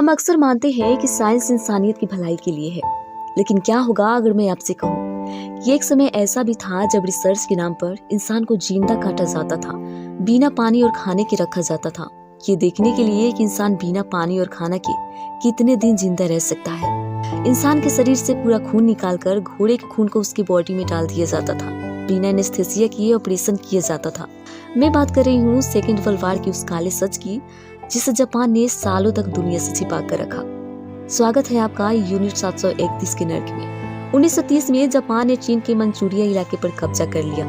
हम अक्सर मानते हैं कि साइंस इंसानियत की भलाई के लिए है, लेकिन क्या होगा अगर मैं आपसे कहूँ कि एक समय ऐसा भी था जब रिसर्च के नाम पर इंसान को जिंदा काटा जाता था, बिना पानी और खाने के रखा जाता था, ये देखने के लिए कि इंसान बिना पानी और खाना के कितने दिन जिंदा रह सकता है। इंसान के शरीर से पूरा खून निकालकर घोड़े के खून को उसकी बॉडी में डाल दिया जाता था, बिना एनेस्थेसिया किए ऑपरेशन किया जाता था। मैं बात कर रही हूँ सेकेंड वर्ल्ड वॉर की उस काले सच की, जिसे जापान ने सालों तक दुनिया से छिपा कर रखा। स्वागत है आपका यूनिट 731 के नर्क में। 1930 में जापान ने चीन के मंचूरिया इलाके पर कब्जा कर लिया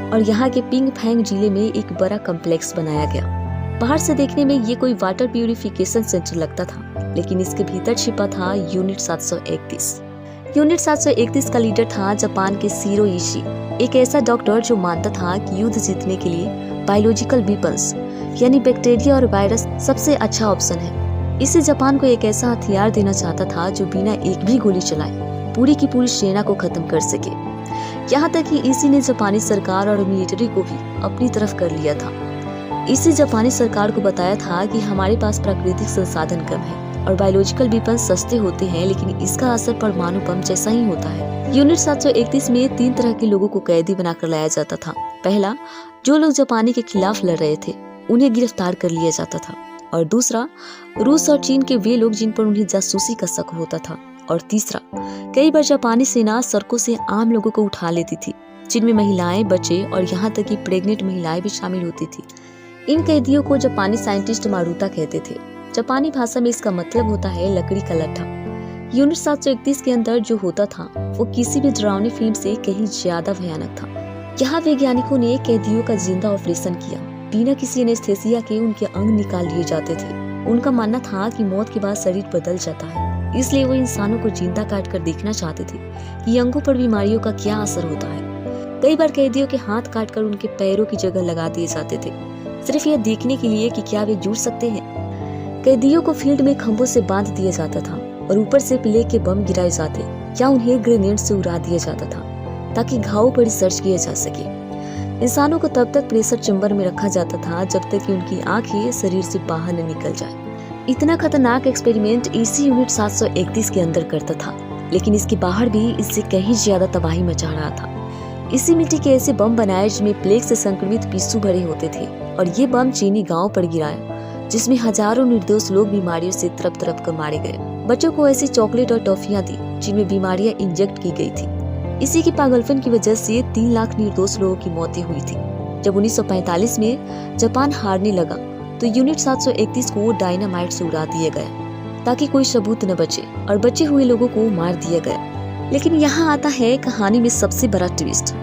और यहाँ के पिंग फैंग जिले में एक बड़ा कम्प्लेक्स बनाया गया। बाहर से देखने में ये कोई वाटर प्यूरिफिकेशन सेंटर लगता था, लेकिन इसके भीतर छिपा था यूनिट 731। यूनिट 731 का लीडर था जापान के सीरो इशी, एक ऐसा डॉक्टर जो मानता था कि युद्ध जीतने के लिए बायोलॉजिकल वेपन्स यानी बैक्टीरिया और वायरस सबसे अच्छा ऑप्शन है। इसे जापान को एक ऐसा हथियार देना चाहता था जो बिना एक भी गोली चलाए पूरी की पूरी सेना को खत्म कर सके। यहाँ तक कि इसी ने जापानी सरकार और मिलिट्री को भी अपनी तरफ कर लिया था। इसी जापानी सरकार को बताया था कि हमारे पास प्राकृतिक संसाधन कम है और बायोलॉजिकल वेपन सस्ते होते हैं, लेकिन इसका असर परमाणु बम जैसा ही होता है। यूनिट 731 में 3 तरह के लोगों को कैदी बनाकर लाया जाता था। पहला, जो लोग जापानी के खिलाफ लड़ रहे थे उन्हें गिरफ्तार कर लिया जाता था, और दूसरा, रूस और चीन के वे लोग जिन पर उन्हें जासूसी का शक होता था, और तीसरा, कई बार जापानी सेना सड़कों से आम लोगों को उठा लेती थी, जिनमें महिलाएं, बच्चे और यहाँ तक कि प्रेग्नेंट महिलाएं भी शामिल होती थी। इन कैदियों को जापानी साइंटिस्ट मारुता कहते थे। जापानी भाषा में इसका मतलब होता है लकड़ी का लट्ठा। यूनिट 731 के अंदर जो होता था वो किसी भी डरावनी फिल्म से कहीं ज्यादा भयानक था। यहाँ वैज्ञानिकों ने कैदियों का जिंदा ऑपरेशन किया, बिना किसी एनेस्थेसिया के उनके अंग निकाल लिए जाते थे। उनका मानना था कि मौत के बाद शरीर बदल जाता है, इसलिए वो इंसानों को जिंदा काट कर देखना चाहते थे कि अंगों पर बीमारियों का क्या असर होता है। कई बार कैदियों के हाथ काटकर उनके पैरों की जगह लगा दिए जाते थे, सिर्फ यह देखने के लिए कि क्या वे जुड़ सकते हैं। कैदियों को फील्ड में खंभों से बांध दिया जाता था और ऊपर से प्लेग के बम गिराए जाते या उन्हें ग्रेनेड से उड़ा दिया जाता था, ताकि घावों पर रिसर्च किया जा सके। इंसानों को तब तक प्रेशर चेंबर में रखा जाता था जब तक कि उनकी आंखें शरीर से बाहर न निकल जाए। इतना खतरनाक एक्सपेरिमेंट इसी यूनिट 731 के अंदर करता था, लेकिन इसके बाहर भी इससे कहीं ज्यादा तबाही मचा रहा था। इसी मिट्टी के ऐसे बम बनाए जिसमें प्लेग से संक्रमित पिस्सू भरे होते थे, और ये बम चीनी गाँव पर गिराया, जिसमें हजारों निर्दोष लोग बीमारियों से तरफ तरफ कर मारे गए। बच्चों को ऐसी चॉकलेट और टॉफियां दी जिनमें बीमारियां इंजेक्ट की गई थी। इसी की पागलपन की वजह से 3 लाख निर्दोष लोगों की मौतें हुई थी। जब 1945 में जापान हारने लगा तो यूनिट 731 को डायनामाइट से उड़ा दिया गया ताकि कोई सबूत न बचे, और बचे हुए लोगों को मार दिया गया। लेकिन यहाँ आता है कहानी में सबसे बड़ा ट्विस्ट।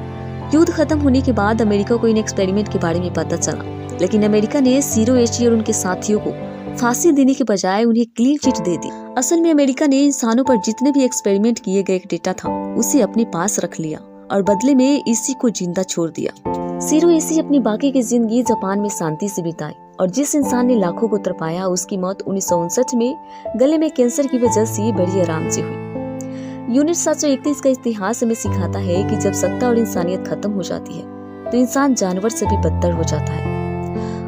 युद्ध खत्म होने के बाद अमेरिका को इन एक्सपेरिमेंट के बारे में पता चला, लेकिन अमेरिका ने सीरो इशी और उनके साथियों को फांसी देने के बजाय उन्हें क्लीन चिट दे दी। असल में अमेरिका ने इंसानों पर जितने भी एक्सपेरिमेंट किए गए डेटा था उसे अपने पास रख लिया और बदले में इसी को जिंदा छोड़ दिया। सीरो इसी अपनी बाकी की जिंदगी जापान में शांति से बिताई, और जिस इंसान ने लाखों को तरपाया उसकी मौत 1959 में गले में कैंसर की वजह से बड़ी आराम से हुई। यूनिट 731 का इतिहास हमें सिखाता है कि जब सत्ता और इंसानियत खत्म हो जाती है तो इंसान जानवर से भी बदतर हो जाता है।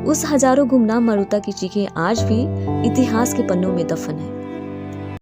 उस हजारों गुमनाम मारुता की चीखें आज भी इतिहास के पन्नों में दफन है।